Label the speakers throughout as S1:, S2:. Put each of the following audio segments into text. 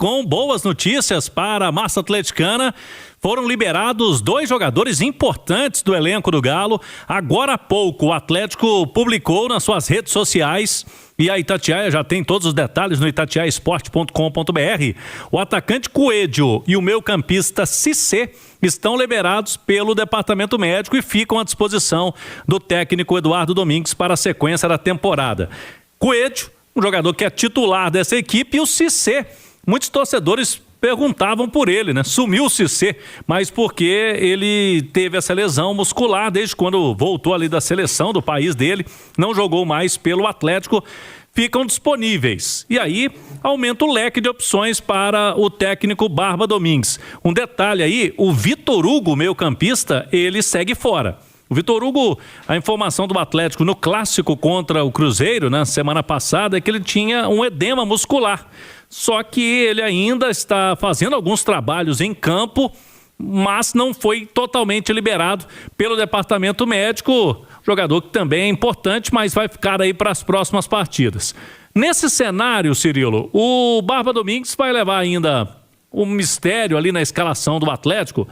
S1: com boas notícias para a massa atleticana. Foram liberados 2 jogadores importantes do elenco do Galo. Agora há pouco, o Atlético publicou nas suas redes sociais, e a Itatiaia já tem todos os detalhes no itatiaiasport.com.br. O atacante Coelho e o meio-campista Cissé estão liberados pelo departamento médico e ficam à disposição do técnico Eduardo Domingues para a sequência da temporada. Coelho, um jogador que é titular dessa equipe, e o Cissé, muitos torcedores perguntavam por ele, né? Sumiu o Cissé, mas porque ele teve essa lesão muscular desde quando voltou ali da seleção do país dele, não jogou mais pelo Atlético, ficam disponíveis. E aí aumenta o leque de opções para o técnico Barba Domingues. Um detalhe aí, o Vitor Hugo, meio-campista, ele segue fora. O Vitor Hugo, a informação do Atlético no clássico contra o Cruzeiro, na semana passada, é que ele tinha um edema muscular. Só que ele ainda está fazendo alguns trabalhos em campo, mas não foi totalmente liberado pelo departamento médico. Jogador que também é importante, mas vai ficar aí para as próximas partidas. Nesse cenário, Cirilo, o Barba Domingues vai levar ainda um mistério ali na escalação do Atlético,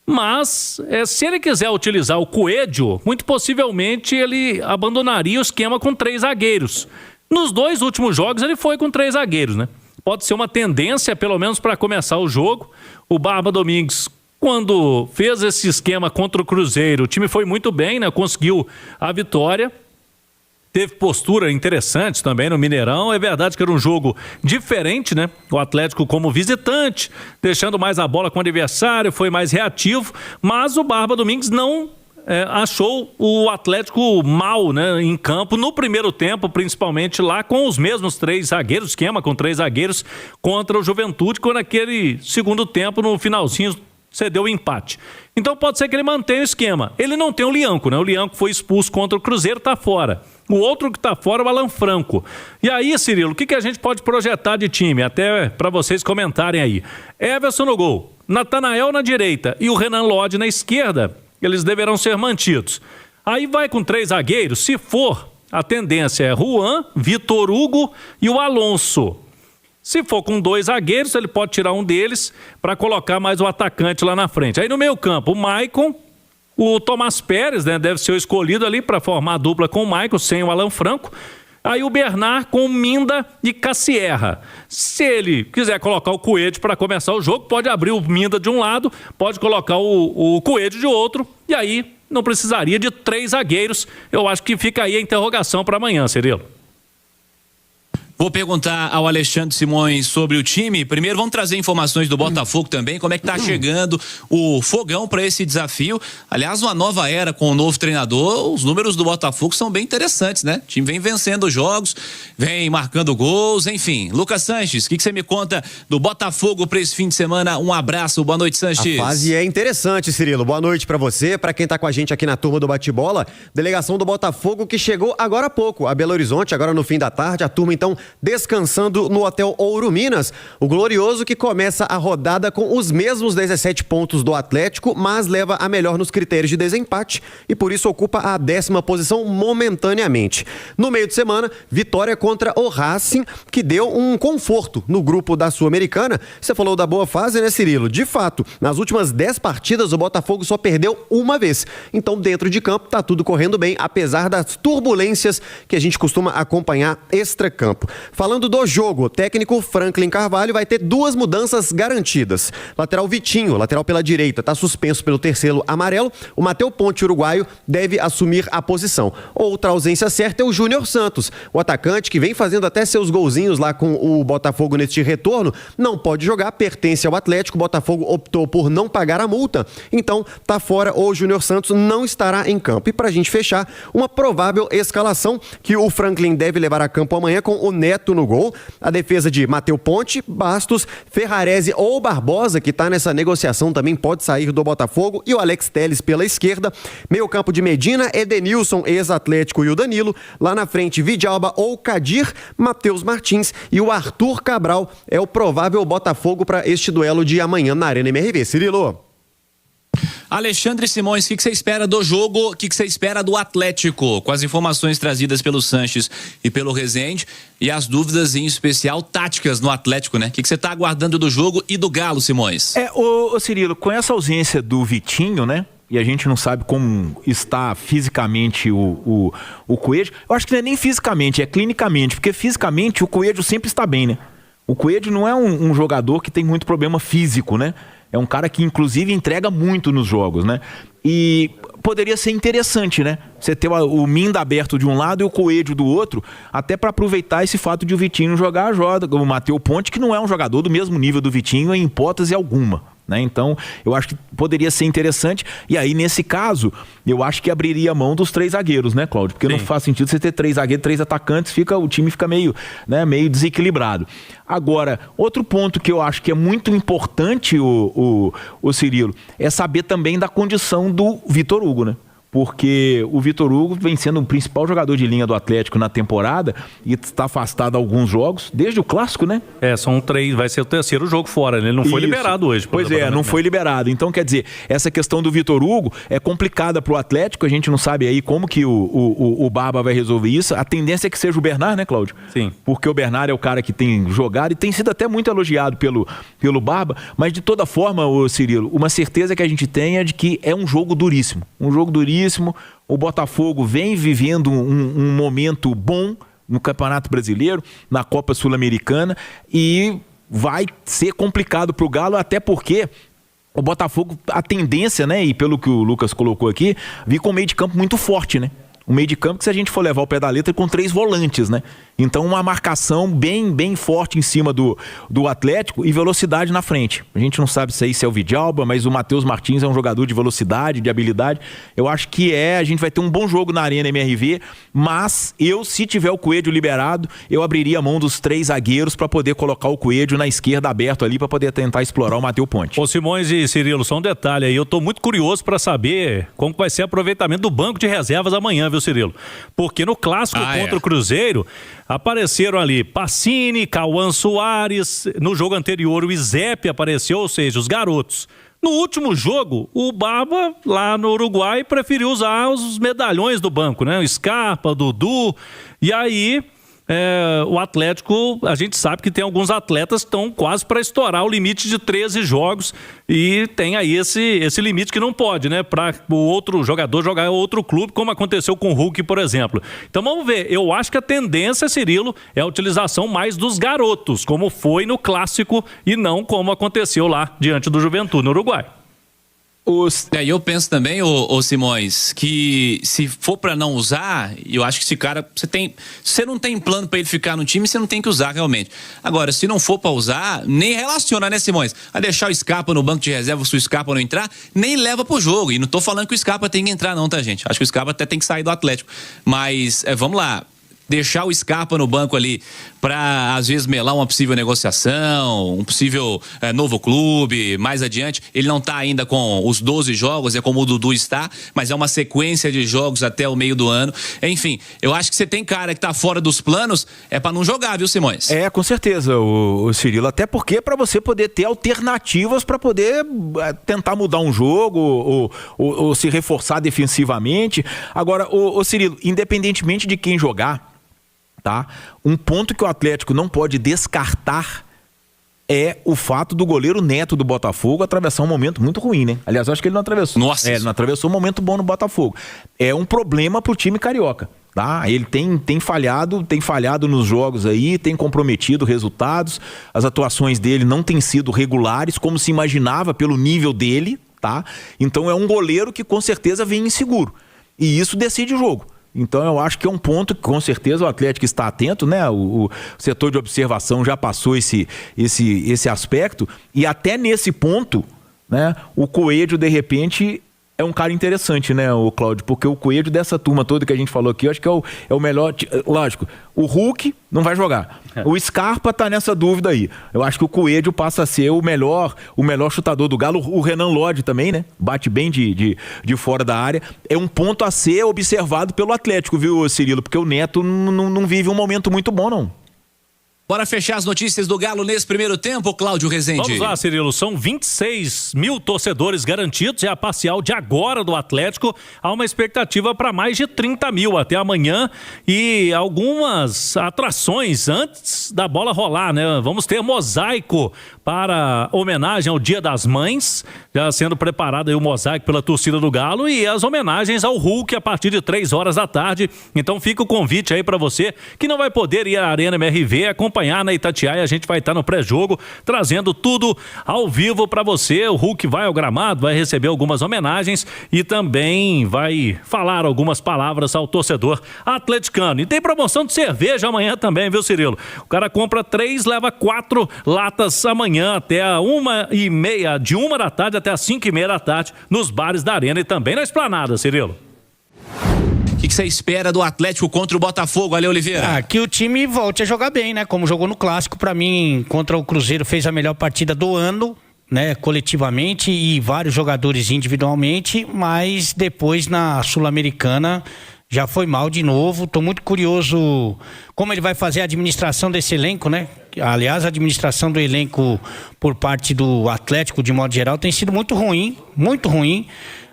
S1: mas se ele quiser utilizar o Coelho, muito possivelmente ele abandonaria o esquema com 3 zagueiros. Nos 2 últimos jogos ele foi com 3 zagueiros, né? Pode ser uma tendência, pelo menos para começar o jogo. O Barba Domingues, quando fez esse esquema contra o Cruzeiro, o time foi muito bem, né? Conseguiu a vitória. Teve postura interessante também no Mineirão. É verdade que era um jogo diferente, né? O Atlético como visitante, deixando mais a bola com o adversário, foi mais reativo. Mas o Barba Domingues não achou o Atlético mal, né, em campo no primeiro tempo, principalmente lá com os mesmos 3 zagueiros, esquema com 3 zagueiros contra o Juventude, quando naquele segundo tempo, no finalzinho, cedeu o empate. Então pode ser que ele mantenha o esquema. Ele não tem o Lianco, né? O Lianco foi expulso contra o Cruzeiro, tá fora. O outro que tá fora é o Alan Franco. E aí, Cirilo, o que a gente pode projetar de time? Até para vocês comentarem aí. Everson no gol, Natanael na direita e o Renan Lodge na esquerda. Eles deverão ser mantidos. Aí vai com 3 zagueiros, se for, a tendência é Juan, Vitor Hugo e o Alonso. Se for com 2 zagueiros, ele pode tirar um deles para colocar mais o atacante lá na frente. Aí no meio campo, o Maicon, o Tomás Pérez, né, deve ser o escolhido ali para formar a dupla com o Maicon, sem o Alan Franco. Aí o Bernard com Minda e Cassierra. Se ele quiser colocar o Coelho para começar o jogo, pode abrir o Minda de um lado, pode colocar o Coelho de outro, e aí não precisaria de 3 zagueiros. Eu acho que fica aí a interrogação para amanhã, Cirilo.
S2: Vou perguntar ao Alexandre Simões sobre o time. Primeiro vamos trazer informações do Botafogo também, como é que tá chegando o Fogão para esse desafio. Aliás, uma nova era com o novo treinador, os números do Botafogo são bem interessantes, né? O time vem vencendo os jogos, vem marcando gols, enfim. Lucas Sanches, o que você me conta do Botafogo para esse fim de semana? Um abraço, boa noite, Sanches.
S3: A fase é interessante, Cirilo. Boa noite para você, para quem tá com a gente aqui na turma do Bate-Bola. Delegação do Botafogo que chegou agora há pouco a Belo Horizonte, agora no fim da tarde. A turma então descansando no Hotel Ouro Minas. O Glorioso que começa a rodada com os mesmos 17 pontos do Atlético, mas leva a melhor nos critérios de desempate e por isso ocupa a 10ª posição momentaneamente. No meio de semana, vitória contra o Racing, que deu um conforto no grupo da Sul-Americana. Você falou da boa fase, né, Cirilo? De fato, nas últimas 10 partidas o Botafogo só perdeu uma vez. Então, dentro de campo, tá tudo correndo bem, apesar das turbulências que a gente costuma acompanhar extracampo. Falando do jogo, o técnico Franklin Carvalho vai ter 2 mudanças garantidas. Lateral Vitinho, lateral pela direita, está suspenso pelo terceiro amarelo. O Matheus Ponte, uruguaio, deve assumir a posição. Outra ausência certa é o Júnior Santos. O atacante, que vem fazendo até seus golzinhos lá com o Botafogo neste retorno, não pode jogar, pertence ao Atlético. O Botafogo optou por não pagar a multa, então tá fora. O Júnior Santos não estará em campo. E pra gente fechar, uma provável escalação que o Franklin deve levar a campo amanhã com o Neto no gol, a defesa de Matheus Ponte, Bastos, Ferrarese ou Barbosa, que está nessa negociação, também pode sair do Botafogo, e o Alex Telles pela esquerda, meio campo de Medina, Edenilson, ex-Atlético, e o Danilo, lá na frente Vidalba ou Kadir, Matheus Martins e o Arthur Cabral é o provável Botafogo para este duelo de amanhã na Arena MRV. Cirilo.
S2: Alexandre Simões, o que você espera do jogo? O que você espera do Atlético? Com as informações trazidas pelo Sanches e pelo Rezende e as dúvidas em especial táticas no Atlético, né? O que você está aguardando do jogo e do Galo, Simões?
S4: Ô Cirilo, com essa ausência do Vitinho, né? E a gente não sabe como está fisicamente o Coelho. Eu acho que não é nem fisicamente, é clinicamente, porque fisicamente o Coelho sempre está bem, né? O Coelho não é um jogador que tem muito problema físico, né? É um cara que, inclusive, entrega muito nos jogos, né? E poderia ser interessante, né? Você ter o Minda aberto de um lado e o Coelho do outro, até para aproveitar esse fato de o Vitinho jogar a joga, o Matheus Ponte, que não é um jogador do mesmo nível do Vitinho em hipótese alguma, né? Então, eu acho que poderia ser interessante. E aí, nesse caso, eu acho que abriria a mão dos 3 zagueiros, né, Cláudio? Porque não faz sentido você ter 3 zagueiros, 3 atacantes, o time fica meio desequilibrado. Agora, outro ponto que eu acho que é muito importante, o Cirilo, é saber também da condição do Vitor Hugo, né? Porque o Vitor Hugo vem sendo o principal jogador de linha do Atlético na temporada e está afastado há alguns jogos, desde o Clássico, né?
S1: São 3, vai ser o 3º jogo fora, né? Ele não foi liberado hoje.
S4: Pois não foi liberado. Então, quer dizer, essa questão do Vitor Hugo é complicada para o Atlético, a gente não sabe aí como que o Barba vai resolver isso. A tendência é que seja o Bernard, né, Cláudio?
S1: Sim.
S4: Porque o Bernard é o cara que tem jogado e tem sido até muito elogiado pelo Barba, mas de toda forma, ô Cirilo, uma certeza que a gente tem é de que é um jogo duríssimo. O Botafogo vem vivendo um momento bom no Campeonato Brasileiro, na Copa Sul-Americana, e vai ser complicado para o Galo, até porque o Botafogo, a tendência, né, e pelo que o Lucas colocou aqui, vir com um meio de campo muito forte, né? Um meio de campo que, se a gente for levar o pé da letra, com 3 volantes, né? Então, uma marcação bem forte em cima do Atlético e velocidade na frente. A gente não sabe se é o Vidalba, mas o Matheus Martins é um jogador de velocidade, de habilidade. Eu acho que a gente vai ter um bom jogo na Arena MRV, mas se tiver o Coelho liberado, eu abriria a mão dos 3 zagueiros para poder colocar o Coelho na esquerda aberto ali para poder tentar explorar o Matheus Ponte.
S1: Ô Simões e Cirilo, só um detalhe aí, eu tô muito curioso para saber como vai ser o aproveitamento do banco de reservas amanhã, viu, Cirilo? Porque no clássico contra o Cruzeiro apareceram ali Pacini, Cauã Soares, no jogo anterior o Izep apareceu, ou seja, os garotos. No último jogo, o Barba, lá no Uruguai, preferiu usar os medalhões do banco, né? O Scarpa, o Dudu, e aí o Atlético, a gente sabe que tem alguns atletas que estão quase para estourar o limite de 13 jogos e tem aí esse limite que não pode, né? Para o outro jogador jogar em outro clube, como aconteceu com o Hulk, por exemplo. Então vamos ver, eu acho que a tendência, Cirilo, é a utilização mais dos garotos, como foi no Clássico e não como aconteceu lá diante do Juventude no Uruguai.
S2: Eu penso também, ô Simões, que se for pra não usar, eu acho que esse cara, você não tem plano pra ele ficar no time, você não tem que usar realmente. Agora, se não for pra usar, nem relaciona, né, Simões? A deixar o Scarpa no banco de reserva, se o Scarpa não entrar, nem leva pro jogo. E não tô falando que o Scarpa tem que entrar não, tá, gente? Acho que o Scarpa até tem que sair do Atlético. Mas, vamos lá. Deixar o Scarpa no banco ali para, às vezes, melar uma possível negociação, um possível novo clube, mais adiante. Ele não tá ainda com os 12 jogos, é como o Dudu está, mas é uma sequência de jogos até o meio do ano. Enfim, eu acho que você tem cara que tá fora dos planos, é para não jogar, viu, Simões?
S4: Com certeza, o Cirilo, até porque é para você poder ter alternativas para poder tentar mudar um jogo ou se reforçar defensivamente. Agora, o Cirilo, independentemente de quem jogar, tá? Um ponto que o Atlético não pode descartar é o fato do goleiro Neto do Botafogo atravessar um momento muito ruim, né? Aliás, eu acho que ele não atravessou.
S2: Nossa.
S4: Ele não atravessou um momento bom no Botafogo. É um problema pro time carioca, tá? Ele tem falhado nos jogos aí, tem comprometido resultados. As atuações dele não têm sido regulares, como se imaginava pelo nível dele, tá? Então é um goleiro que com certeza vem inseguro. E isso decide o jogo. Então eu acho que é um ponto que com certeza o Atlético está atento, né? O setor de observação já passou esse aspecto, e até nesse ponto, né, o Coelho de repente é um cara interessante, né, o Cláudio? Porque o Coelho dessa turma toda que a gente falou aqui, eu acho que é o melhor. Lógico, o Hulk não vai jogar. O Scarpa tá nessa dúvida aí. Eu acho que o Coelho passa a ser o melhor chutador do Galo. O Renan Lodge também, né? Bate bem de fora da área. É um ponto a ser observado pelo Atlético, viu, Cirilo? Porque o Neto não vive um momento muito bom, não.
S2: Bora fechar as notícias do Galo nesse primeiro tempo, Cláudio Rezende.
S1: Vamos lá, Cirilo. São 26 mil torcedores garantidos. É a parcial de agora do Atlético. Há uma expectativa para mais de 30 mil até amanhã. E algumas atrações antes da bola rolar, né? Vamos ter mosaico para homenagem ao Dia das Mães. Já sendo preparado aí o mosaico pela torcida do Galo. E as homenagens ao Hulk a partir de 3 horas da tarde. Então fica o convite aí para você que não vai poder ir à Arena MRV acompanhar na Itatiaia. A gente vai estar no pré-jogo trazendo tudo ao vivo para você. O Hulk vai ao gramado, vai receber algumas homenagens e também vai falar algumas palavras ao torcedor atleticano. E tem promoção de cerveja amanhã também, viu, Cirilo? O cara compra 3, leva 4 latas amanhã até a 1h30, de 1 da tarde até as 5h30 da tarde nos bares da Arena e também na Esplanada, Cirilo.
S2: O que você espera do Atlético contra o Botafogo, Ale Oliveira?
S5: Que o time volte a jogar bem, né? Como jogou no Clássico, pra mim, contra o Cruzeiro, fez a melhor partida do ano, né? Coletivamente e vários jogadores individualmente, mas depois na Sul-Americana já foi mal de novo. Tô muito curioso como ele vai fazer a administração desse elenco, né? Aliás, a administração do elenco por parte do Atlético, de modo geral, tem sido muito ruim,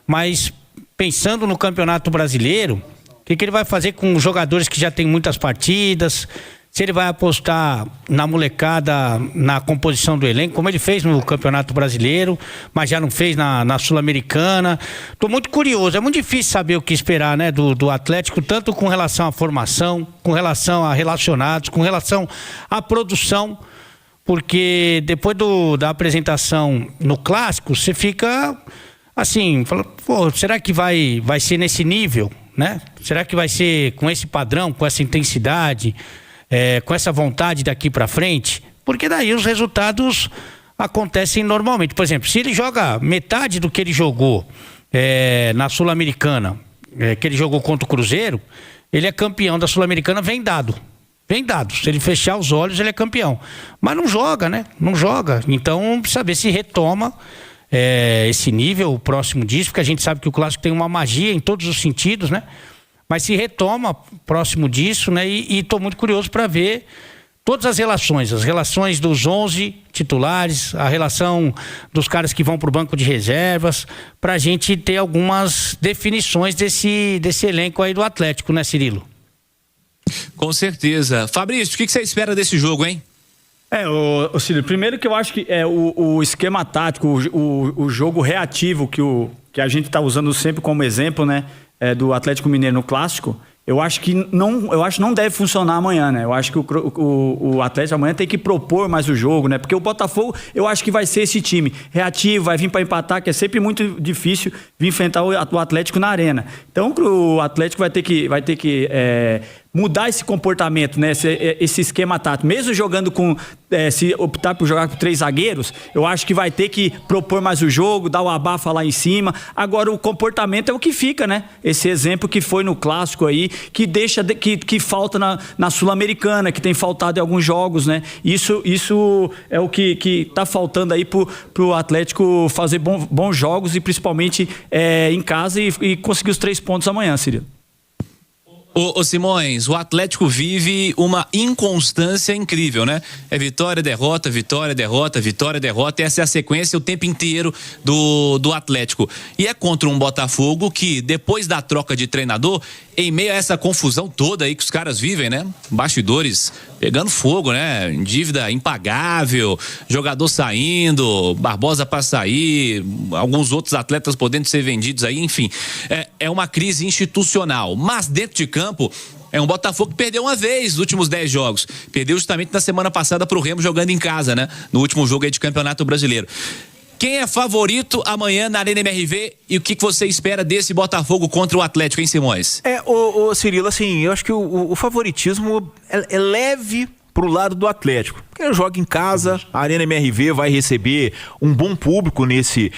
S5: mas pensando no Campeonato Brasileiro, o que ele vai fazer com os jogadores que já têm muitas partidas? Se ele vai apostar na molecada, na composição do elenco, como ele fez no Campeonato Brasileiro, mas já não fez na Sul-Americana. Estou muito curioso, é muito difícil saber o que esperar, né, do Atlético, tanto com relação à formação, com relação a relacionados, com relação à produção, porque depois da apresentação no Clássico, você fica assim, fala, pô, será que vai ser nesse nível? Né? Será que vai ser com esse padrão, com essa intensidade, com essa vontade daqui para frente? Porque daí os resultados acontecem normalmente. Por exemplo, se ele joga metade do que ele jogou na Sul-Americana, que ele jogou contra o Cruzeiro, ele é campeão da Sul-Americana, vem dado. Se ele fechar os olhos, ele é campeão. Mas não joga, né? Não joga. Então, precisa ver se retoma esse nível próximo disso, porque a gente sabe que o Clássico tem uma magia em todos os sentidos, né? Mas se retoma próximo disso, né? E estou muito curioso para ver todas as relações dos 11 titulares, a relação dos caras que vão para o banco de reservas, para a gente ter algumas definições desse elenco aí do Atlético, né, Cirilo?
S2: Com certeza. Fabrício, o que você espera desse jogo, hein?
S6: Cílio, primeiro que eu acho que o esquema tático, o jogo reativo que a gente está usando sempre como exemplo, né, do Atlético Mineiro no Clássico, eu acho que não deve funcionar amanhã, né? Eu acho que o Atlético amanhã tem que propor mais o jogo, né? Porque o Botafogo, eu acho que vai ser esse time reativo, vai vir para empatar, que é sempre muito difícil vir enfrentar o Atlético na Arena. Então o Atlético vai ter que mudar esse comportamento, né? Esse esquema tático. Mesmo jogando se optar por jogar com 3 zagueiros, eu acho que vai ter que propor mais o jogo, dar o abafa lá em cima. Agora, o comportamento é o que fica, né? Esse exemplo que foi no Clássico aí, que que falta na Sul-Americana, que tem faltado em alguns jogos, né? Isso é o que tá faltando aí pro Atlético fazer bons jogos e principalmente em casa e conseguir os 3 pontos amanhã, Cirilo.
S2: Ô Simões, o Atlético vive uma inconstância incrível, né? É vitória, derrota, vitória, derrota, vitória, derrota. Essa é a sequência o tempo inteiro do Atlético. E é contra um Botafogo que, depois da troca de treinador, em meio a essa confusão toda aí que os caras vivem, né? Bastidores pegando fogo, né? Dívida impagável, jogador saindo, Barbosa para sair, alguns outros atletas podendo ser vendidos aí, enfim. É uma crise institucional. Mas dentro de campo, é um Botafogo que perdeu uma vez nos últimos 10 jogos. Perdeu justamente na semana passada pro Remo jogando em casa, né? No último jogo aí de Campeonato Brasileiro. Quem é favorito amanhã na Arena MRV e o que você espera desse Botafogo contra o Atlético, hein, Simões?
S4: Cirilo, assim, eu acho que o favoritismo é leve pro lado do Atlético. Porque joga em casa, a Arena MRV vai receber um bom público nesse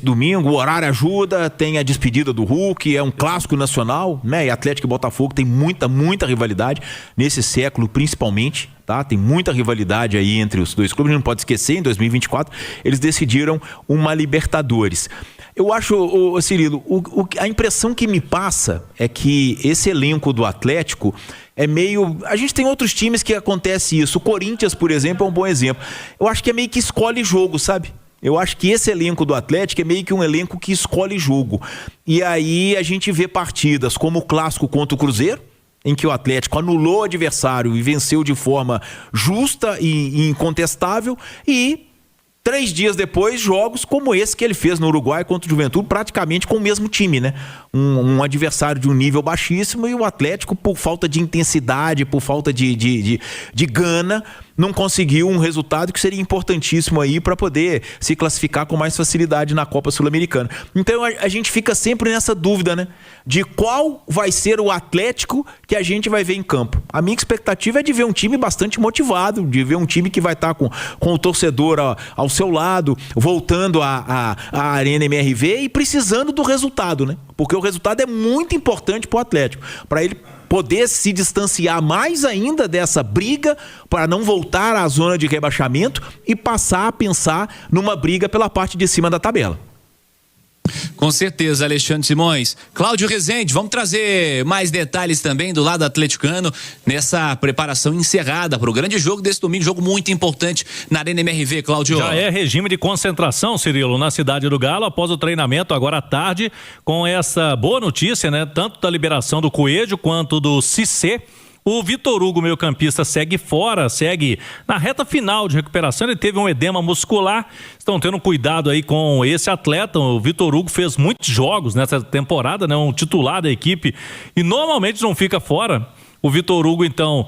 S4: domingo, o horário ajuda, tem a despedida do Hulk, é um clássico nacional, né? E Atlético e Botafogo tem muita rivalidade nesse século, principalmente, tá? Tem muita rivalidade aí entre os dois clubes, a gente não pode esquecer, em 2024 eles decidiram uma Libertadores. Eu acho, Cirilo, a impressão que me passa é que esse elenco do Atlético é meio... A gente tem outros times que acontece isso. O Corinthians, por exemplo, é um bom exemplo. Eu acho que é meio que escolhe jogo, sabe? Eu acho que esse elenco do Atlético é meio que um elenco que escolhe jogo. E aí a gente vê partidas como o clássico contra o Cruzeiro, em que o Atlético anulou o adversário e venceu de forma justa e incontestável, e 3 dias depois, jogos como esse que ele fez no Uruguai contra o Juventude, praticamente com o mesmo time, né? Um adversário de um nível baixíssimo, e o Atlético, por falta de intensidade, por falta de gana, não conseguiu um resultado que seria importantíssimo aí para poder se classificar com mais facilidade na Copa Sul-Americana. Então a gente fica sempre nessa dúvida, né? De qual vai ser o Atlético que a gente vai ver em campo. A minha expectativa é de ver um time bastante motivado, de ver um time que vai estar com o torcedor ao seu lado, voltando à Arena MRV e precisando do resultado, né? Porque o resultado é muito importante para o Atlético, para ele poder se distanciar mais ainda dessa briga, para não voltar à zona de rebaixamento e passar a pensar numa briga pela parte de cima da tabela.
S2: Com certeza, Alexandre Simões. Cláudio Rezende, vamos trazer mais detalhes também do lado atleticano nessa preparação encerrada para o grande jogo desse domingo, jogo muito importante na Arena MRV, Cláudio.
S1: Já é regime de concentração, Cirilo, na cidade do Galo, após o treinamento agora à tarde, com essa boa notícia, né? Tanto da liberação do Coelho quanto do Cissé. O Vitor Hugo, meio-campista, segue fora, segue na reta final de recuperação. Ele teve um edema muscular. Estão tendo cuidado aí com esse atleta. O Vitor Hugo fez muitos jogos nessa temporada, né? Um titular da equipe e normalmente não fica fora. O Vitor Hugo, então,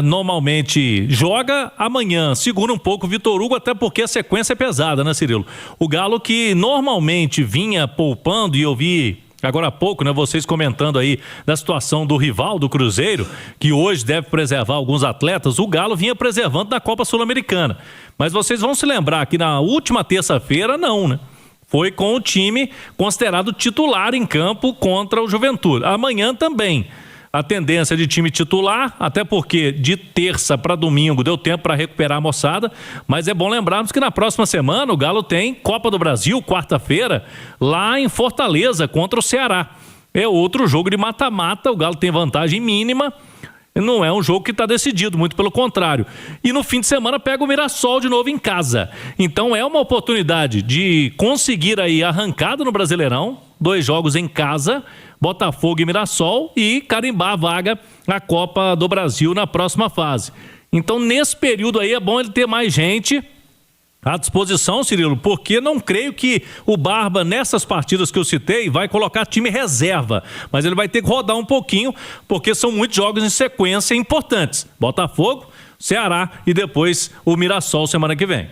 S1: normalmente joga amanhã, segura um pouco o Vitor Hugo, até porque a sequência é pesada, né, Cirilo? O Galo que normalmente vinha poupando, e eu vi agora há pouco, né, vocês comentando aí da situação do rival do Cruzeiro, que hoje deve preservar alguns atletas, o Galo vinha preservando na Copa Sul-Americana. Mas vocês vão se lembrar que na última terça-feira, não, né? Foi com o time considerado titular em campo contra o Juventude. Amanhã também. A tendência de time titular, até porque de terça para domingo deu tempo para recuperar a moçada, mas é bom lembrarmos que na próxima semana o Galo tem Copa do Brasil, quarta-feira, lá em Fortaleza, contra o Ceará. É outro jogo de mata-mata, o Galo tem vantagem mínima, não é um jogo que está decidido, muito pelo contrário. E no fim de semana pega o Mirassol de novo em casa. Então é uma oportunidade de conseguir aí arrancada no Brasileirão, 2 jogos em casa, Botafogo e Mirassol, e carimbar a vaga na Copa do Brasil na próxima fase. Então nesse período aí é bom ele ter mais gente à disposição, Cirilo, porque não creio que o Barba, nessas partidas que eu citei, vai colocar time reserva, mas ele vai ter que rodar um pouquinho, porque são muitos jogos em sequência importantes. Botafogo, Ceará e depois o Mirassol semana que vem.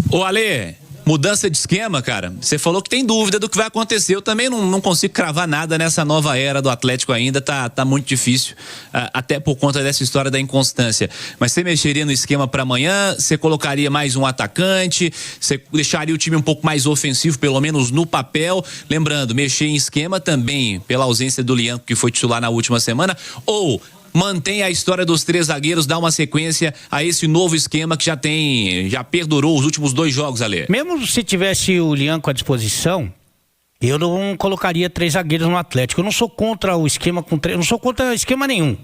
S2: Ô Ale, mudança de esquema, cara, você falou que tem dúvida do que vai acontecer. Eu também não consigo cravar nada nessa nova era do Atlético ainda, tá muito difícil, até por conta dessa história da inconstância. Mas você mexeria no esquema para amanhã? Você colocaria mais um atacante? Você deixaria o time um pouco mais ofensivo, pelo menos no papel? Lembrando, mexer em esquema também pela ausência do Lianco, que foi titular na última semana, ou mantém a história dos 3 zagueiros, dá uma sequência a esse novo esquema que já perdurou os últimos 2 jogos, Ale?
S5: Mesmo se tivesse o Lianco à disposição, eu não colocaria 3 zagueiros no Atlético. Eu não sou contra o esquema com 3, eu não sou contra esquema nenhum.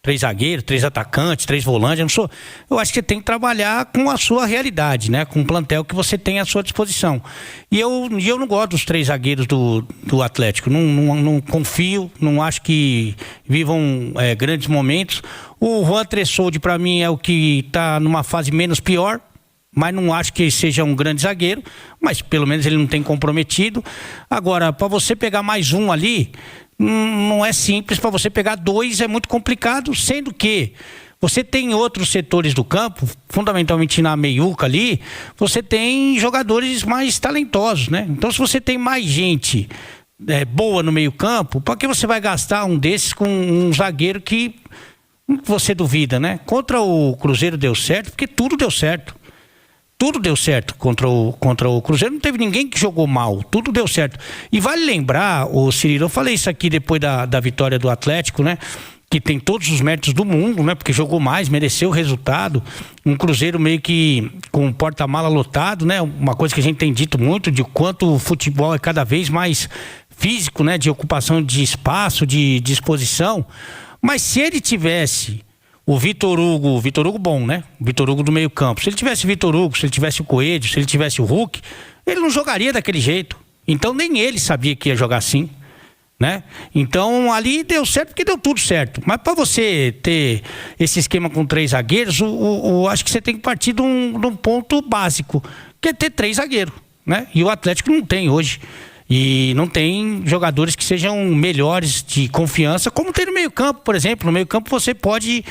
S5: 3 zagueiros, 3 atacantes, 3 volantes, eu acho que você tem que trabalhar com a sua realidade, né? Com o plantel que você tem à sua disposição. E eu não gosto dos 3 zagueiros do Atlético, não confio, não acho que vivam grandes momentos. O Juan Tressoldi, para mim, é o que está numa fase menos pior, mas não acho que seja um grande zagueiro, mas pelo menos ele não tem comprometido. Agora, para você pegar mais um ali, não é simples. Para você pegar 2 é muito complicado, sendo que você tem outros setores do campo, fundamentalmente na meiuca ali, você tem jogadores mais talentosos, né? Então, se você tem mais gente boa no meio campo, para que você vai gastar um desses com um zagueiro que você duvida, né? Contra o Cruzeiro deu certo, porque tudo deu certo. Tudo deu certo contra o Cruzeiro, não teve ninguém que jogou mal, tudo deu certo. E vale lembrar, Cirilo, eu falei isso aqui depois da vitória do Atlético, né? que tem todos os méritos do mundo, né? Porque jogou mais, mereceu o resultado. Um Cruzeiro meio que com o porta-mala lotado, né? Uma coisa que a gente tem dito muito, de quanto o futebol é cada vez mais físico, né? De ocupação de espaço, de disposição. Mas se ele tivesse o Vitor Hugo bom, né? O Vitor Hugo do meio campo. Se ele tivesse o Vitor Hugo, se ele tivesse o Coelho, se ele tivesse o Hulk, ele não jogaria daquele jeito. Então nem ele sabia que ia jogar assim. Né? Então ali deu certo porque deu tudo certo. Mas para você ter esse esquema com 3 zagueiros, acho que você tem que partir de um ponto básico, que é ter 3 zagueiros, né? E o Atlético não tem hoje. E não tem jogadores que sejam melhores de confiança, como tem no meio-campo, por exemplo. No meio-campo você pode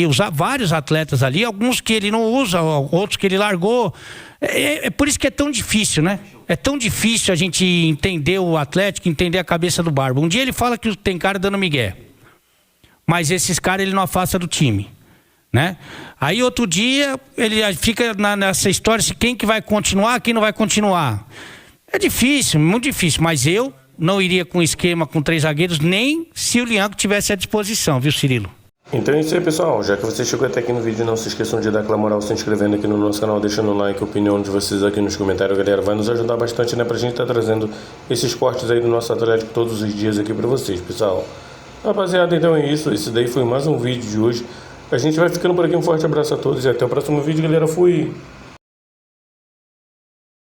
S5: usar vários atletas ali, alguns que ele não usa, outros que ele largou. É por isso que é tão difícil, né? É tão difícil a gente entender o Atlético, entender a cabeça do Barba. Um dia ele fala que tem cara dando migué, mas esses caras ele não afasta do time, né? Aí outro dia ele fica nessa história se quem que vai continuar, quem não vai continuar. É difícil, muito difícil, mas eu não iria com esquema com 3 zagueiros, nem se o Lianco tivesse à disposição, viu, Cirilo?
S7: Então é isso aí, pessoal. Já que você chegou até aqui no vídeo, não se esqueçam de dar aquela moral se inscrevendo aqui no nosso canal, deixando um like, a opinião de vocês aqui nos comentários, galera. Vai nos ajudar bastante, né, pra gente estar trazendo esses cortes aí do nosso Atlético todos os dias aqui pra vocês, pessoal. Rapaziada, então é isso. Esse daí foi mais um vídeo de hoje. A gente vai ficando por aqui. Um forte abraço a todos e até o próximo vídeo, galera. Fui!